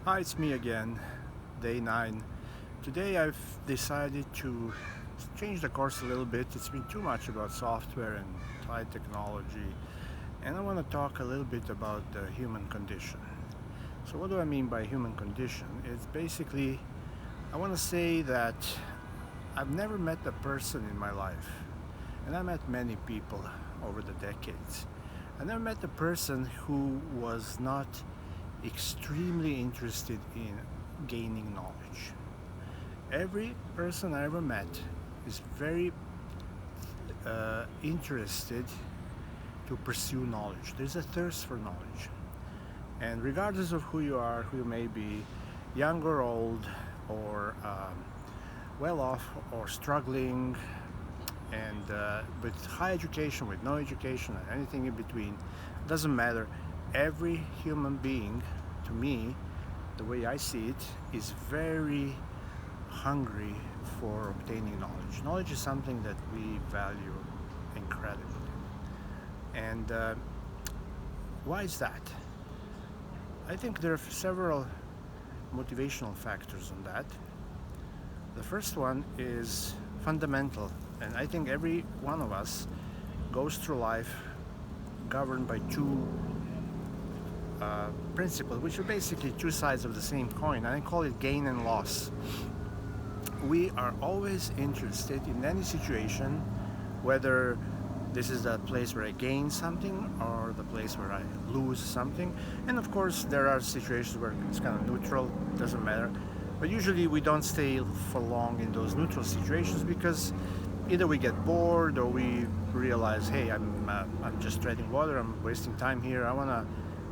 Hi, it's me again, day 9. Today I've decided to change the course a little bit. It's been too much about software and high technology, and I want to talk a little bit about the human condition. So, what do I mean by human condition? It's basically, I want to say that I've never met a person in my life, and I met many people over the decades. I never met a person who was not extremely interested in gaining knowledge. Every person I ever met is very interested to pursue knowledge. There's a thirst for knowledge. And regardless of who you are, who you may be, young or old, or well off or struggling, and with high education, with no education, and anything in between, doesn't matter. Every human being, to me, the way I see it, is very hungry for obtaining knowledge. Knowledge is something that we value incredibly. And why is that? I think there are several motivational factors on that. The first one is fundamental, and I think every one of us goes through life governed by two principles, which are basically two sides of the same coin, and I call it gain and loss. We are always interested in any situation, whether this is the place where I gain something or the place where I lose something. And of course, there are situations where it's kind of neutral, doesn't matter. But usually we don't stay for long in those neutral situations because either we get bored or we realize, hey, I'm just treading water, I'm wasting time here, I want to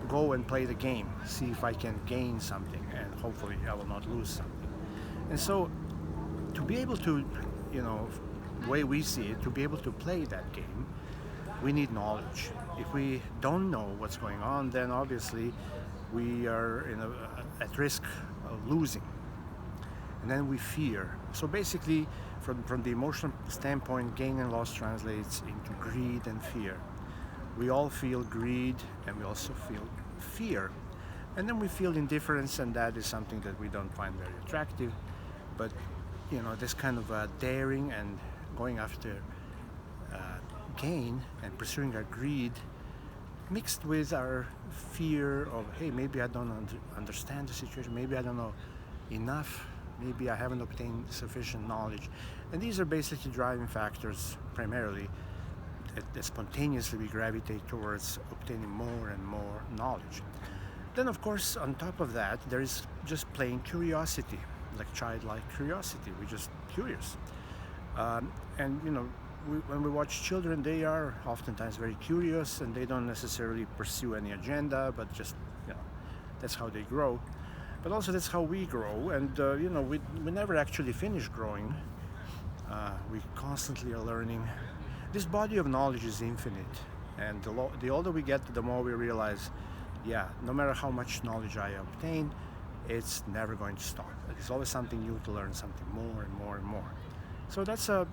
go and play the game, see if I can gain something, and hopefully I will not lose something. And so to be able to, the way we see it, to be able to play that game, we need knowledge. If we don't know what's going on, then obviously we are at risk of losing. And then we fear. So basically, from the emotional standpoint, gain and loss translates into greed and fear. We all feel greed and we also feel fear. And then we feel indifference, and that is something that we don't find very attractive. But this kind of daring and going after gain and pursuing our greed, mixed with our fear of, hey, maybe I don't understand the situation, maybe I don't know enough, maybe I haven't obtained sufficient knowledge. And these are basically driving factors primarily that spontaneously we gravitate towards obtaining more and more knowledge. Then, of course, on top of that, there is just plain curiosity, like childlike curiosity. We're just curious. And when we watch children, they are oftentimes very curious, and they don't necessarily pursue any agenda, but just that's how they grow. But also that's how we grow, and we never actually finish growing. We constantly are learning. This body of knowledge is infinite, and the older we get, the more we realize, no matter how much knowledge I obtain, it's never going to stop. There's always something new to learn, something more and more and more. So that's a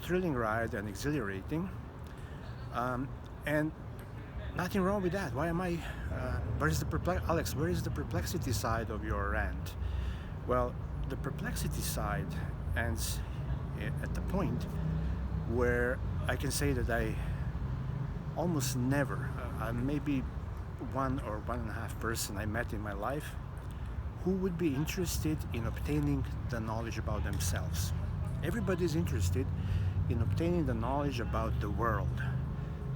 thrilling ride and exhilarating, and nothing wrong with that. Why am I? Alex? Where is the perplexity side of your rant? Well, the perplexity side ends at the point where I can say that I almost never, maybe one or one and a half person I met in my life who would be interested in obtaining the knowledge about themselves. Everybody's interested in obtaining the knowledge about the world,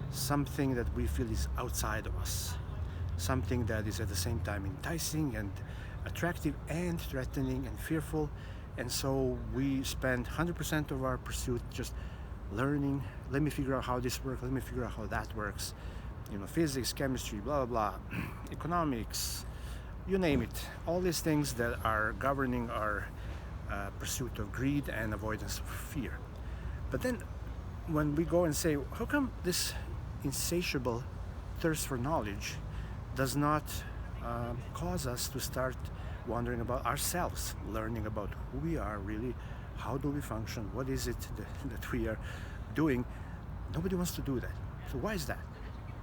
something that we feel is outside of us, something that is at the same time enticing and attractive and threatening and fearful. And so we spend 100% of our pursuit just learning. Let me figure out how this works, let me figure out how that works. Physics, chemistry, blah, blah, blah, economics, you name it. All these things that are governing our pursuit of greed and avoidance of fear. But then when we go and say, how come this insatiable thirst for knowledge does not cause us to start wondering about ourselves, learning about who we are really, how do we function, what is it that we are doing? Nobody wants to do that. So why is that?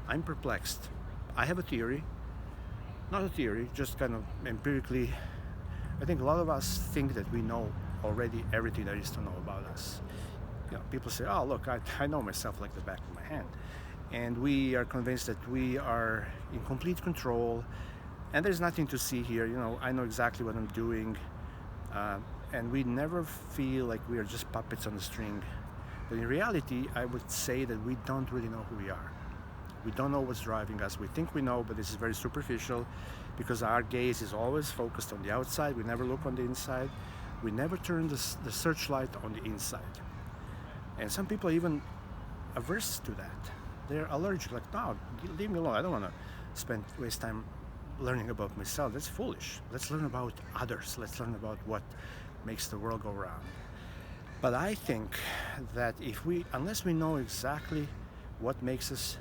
I'm perplexed. I have a theory. not a theory, just kind of empirically. I think a lot of us think that we know already everything there is to know about us. People say, "Oh, look, I know myself like the back of my hand," and we are convinced that we are in complete control, and there's nothing to see here. I know exactly what I'm doing, and we never feel like we are just puppets on a string. But in reality, I would say that we don't really know who we are. We don't know what's driving us. We think we know, but this is very superficial because our gaze is always focused on the outside. We never look on the inside. We never turn the searchlight on the inside. And some people are even averse to that. They're allergic, like, no, leave me alone. I don't want to waste time learning about myself. That's foolish. Let's learn about others. Let's learn about what makes the world go round. But I think that unless we know exactly what makes us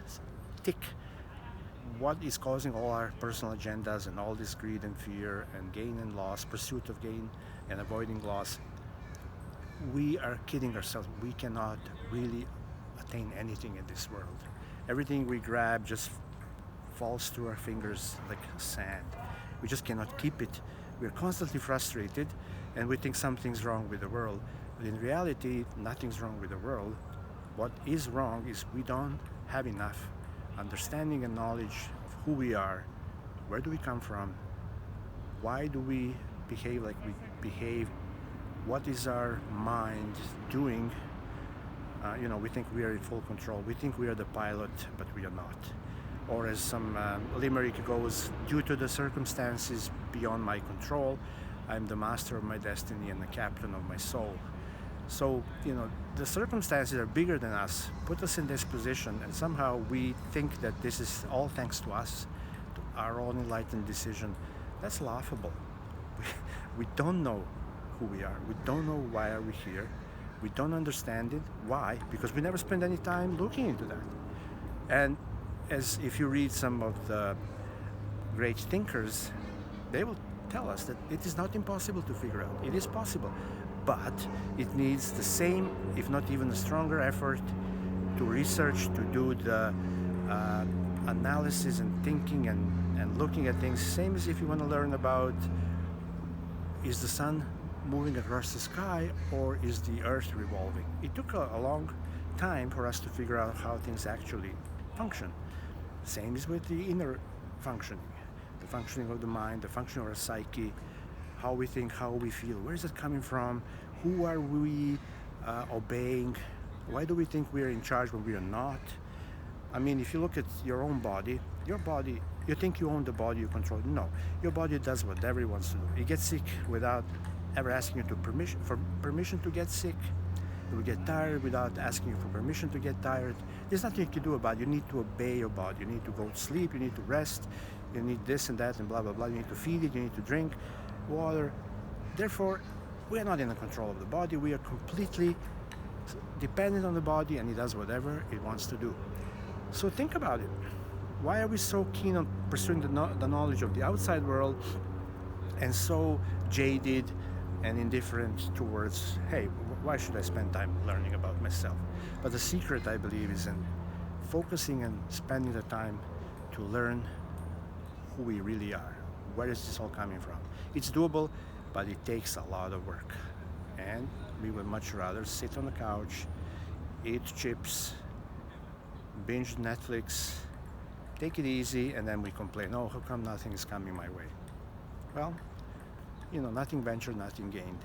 tick, what is causing all our personal agendas and all this greed and fear and gain and loss, pursuit of gain and avoiding loss, we are kidding ourselves. We cannot really attain anything in this world. Everything we grab just falls through our fingers like sand. We just cannot keep it. We're constantly frustrated and we think something's wrong with the world. But in reality, nothing's wrong with the world. What is wrong is we don't have enough understanding and knowledge of who we are, where do we come from, why do we behave like we behave, what is our mind doing. We think we are in full control. We think we are the pilot, but we are not. Or as some limerick goes, due to the circumstances beyond my control, I'm the master of my destiny and the captain of my soul. So, the circumstances are bigger than us, put us in this position, and somehow we think that this is all thanks to us, to our own enlightened decision. That's laughable. We don't know who we are. We don't know why are we here. We don't understand it. Why? Because we never spend any time looking into that. And as if you read some of the great thinkers, they will tell us that it is not impossible to figure out. It is possible. But it needs the same, if not even a stronger effort to research, to do the analysis and thinking and looking at things. Same as if you want to learn about, is the sun moving across the sky or is the earth revolving? It took a long time for us to figure out how things actually function. Same is with the inner functioning, the functioning of the mind, the functioning of our psyche, how we think, how we feel, where is it coming from, who are we obeying, why do we think we are in charge when we are not? I mean, if you look at your own body, you think you own the body you control. No, your body does whatever it wants to do. It gets sick without ever asking you for permission to get sick. It will get tired without asking you for permission to get tired. There's nothing you can do about it. You need to obey your body. You need to go to sleep, you need to rest, you need this and that and blah, blah, blah. You need to feed it, you need to drink water. Therefore, we are not in the control of the body. We are completely dependent on the body, and it does whatever it wants to do. So think about it. Why are we so keen on pursuing the knowledge of the outside world and so jaded and indifferent towards, hey, why should I spend time learning about myself? But the secret, I believe, is in focusing and spending the time to learn who we really are. Where is this all coming from? It's doable, but it takes a lot of work. And we would much rather sit on the couch, eat chips, binge Netflix, take it easy, and then we complain, oh, how come nothing is coming my way? Well, nothing ventured, nothing gained.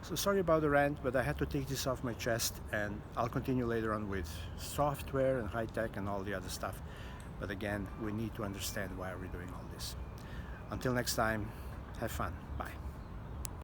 So sorry about the rant, but I had to take this off my chest, and I'll continue later on with software and high tech and all the other stuff. But again, we need to understand why are we doing all this. Until next time, have fun. Bye.